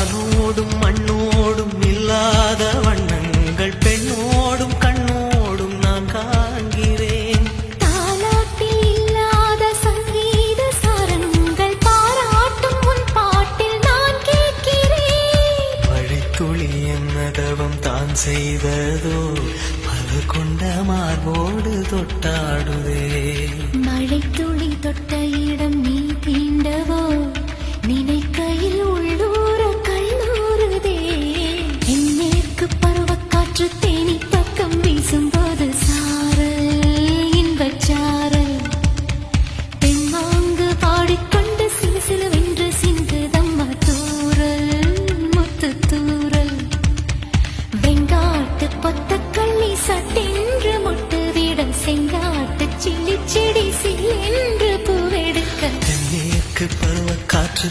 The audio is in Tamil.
வானோடும் மண்ணோடும் இல்லாத வண்ணங்கள் பெண்ணோடும் கண்ணோடும் நான் காண்கிறேன். தாலாட்டில் இல்லாத சங்கீத சாரங்கள் பாராட்டும் உன் பாட்டில் நான் கேட்கிறேன். மழைத்துளி என்னதவம் தான் செய்ததோ மலர் கொண்ட மார்போடு தொட்டாடுதே. மழை துளி தொட்ட இடம் நீ தீண்டவோ நினைக்கையில் உள்ளூர கல்லூருதே. என்னேற்கு பருவக்காற்று தேனி பக்கம் வீசும்போது சாரல் இன்பச்சாரல் தென்மாங்கு பாடிக்கொண்டு சிலு சிலுவென்று சிந்துதம்மா தூரல் முத்து தூரல். வெங்காட்டு பொத்தக்கள்ளி சட்டென்று முட்டுவிட செங்காட்டு சில்லி செடி சில்லென்று பூவெடுக்க தென்மேற்கு பருவ காற்று